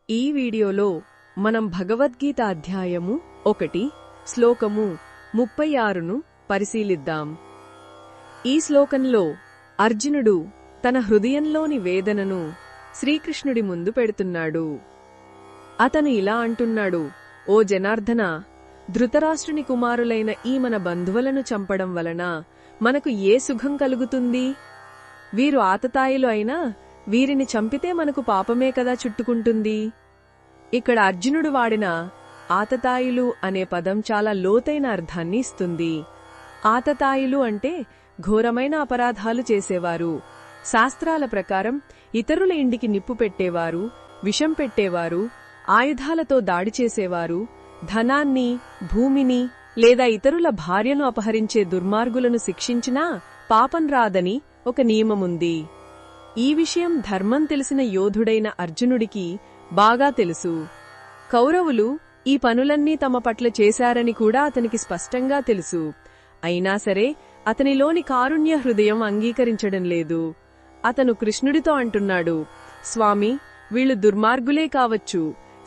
ఈ వీడియోలో మనం భగవద్గీత అధ్యాయము 1 శ్లోకము 36ను పరిశీలిద్దాం. ఈ శ్లోకంలో అర్జునుడు తన హృదయంలోని వేదనను శ్రీకృష్ణుడి ముందు పెడుతున్నాడు. అతను ఇలా అంటున్నాడు, ఓ జనార్దన, ధృతరాష్ట్రుని కుమారులైన ఈ మన బంధువులను చంపడం వలన మనకు ఏ సుఖం కలుగుతుంది? వీరు ఆతతాయిలు అయినా వీరిని చంపితే మనకు పాపమే కదా చుట్టుకుంటుంది. ఇక్కడ అర్జునుడు వాడిన ఆతతాయిలు అనే పదం చాలా లోతైన అర్థాన్ని ఇస్తుంది. ఆతతాయిలు అంటే ఘోరమైన అపరాధాలు చేసేవారు, శాస్త్రాల ప్రకారం ఇతరుల ఇంటికి నిప్పు పెట్టేవారు, విషం పెట్టేవారు, ఆయుధాలతో దాడి చేసేవారు, ధనాన్ని, భూమిని లేదా ఇతరుల భార్యను అపహరించే దుర్మార్గులను శిక్షించినా పాపం రాదని ఒక నియమముంది. ఈ విషయం ధర్మం తెలిసిన యోధుడైన అర్జునుడికి బాగా తెలుసు. కౌరవులు ఈ పనులన్నీ తమ పట్ల చేశారని కూడా అతనికి స్పష్టంగా తెలుసు. అయినా సరే అతనిలోని కారుణ్య హృదయం అంగీకరించడం లేదు. అతను కృష్ణుడితో అంటున్నాడు, స్వామి, వీళ్లు దుర్మార్గులే కావచ్చు,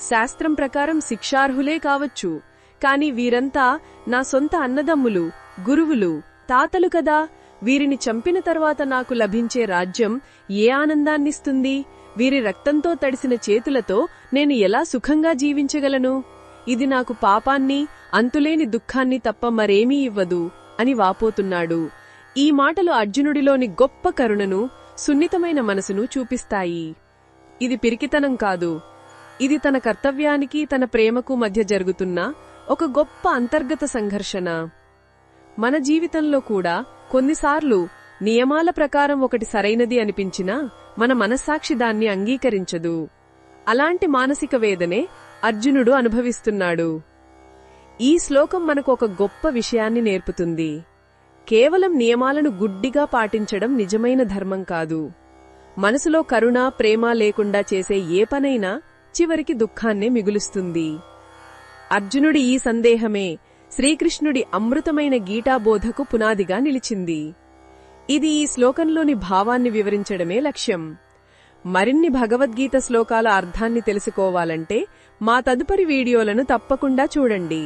శాస్త్రం ప్రకారం శిక్షార్హులే కావచ్చు, కాని వీరంతా నా సొంత అన్నదమ్ములు, గురువులు, తాతలు కదా. వీరిని చంపిన తర్వాత నాకు లభించే రాజ్యం ఏ ఆనందాన్నిస్తుంది? వీరి రక్తంతో తడిసిన చేతులతో నేను ఎలా సుఖంగా జీవించగలను? ఇది నాకు పాపాన్ని, అంతులేని దుఃఖాన్ని తప్ప మరేమీ ఇవ్వదు అని వాపోతున్నాడు. ఈ మాటలు అర్జునుడిలోని గొప్ప కరుణను, సున్నితమైన మనసును చూపిస్తాయి. ఇది పిరికితనం కాదు. ఇది తన కర్తవ్యానికి, తన ప్రేమకు మధ్య జరుగుతున్న ఒక గొప్ప అంతర్గత సంఘర్షణ. మన జీవితంలో కూడా కొన్నిసార్లు నియమాల ప్రకారం ఒకటి సరైనది అనిపించినా మన మనస్సాక్షి దాన్ని అంగీకరించదు. అలాంటి మానసిక వేదనే అర్జునుడు అనుభవిస్తున్నాడు. ఈ శ్లోకం మనకు ఒక గొప్ప విషయాన్ని నేర్పుతుంది. కేవలం నియమాలను గుడ్డిగా పాటించడం నిజమైన ధర్మం కాదు. మనసులో కరుణ, ప్రేమ లేకుండా చేసే ఏ పనైనా చివరికి దుఃఖాన్నే మిగులుస్తుంది. అర్జునుడి ఈ సందేహమే శ్రీకృష్ణుడి అమృతమైన గీతాబోధకు పునాదిగా నిలిచింది. ఇది ఈ శ్లోకంలోని భావాన్ని వివరించడమే లక్ష్యం. మరిన్ని భగవద్గీత శ్లోకాల అర్థాన్ని తెలుసుకోవాలంటే మా తదుపరి వీడియోలను తప్పకుండా చూడండి.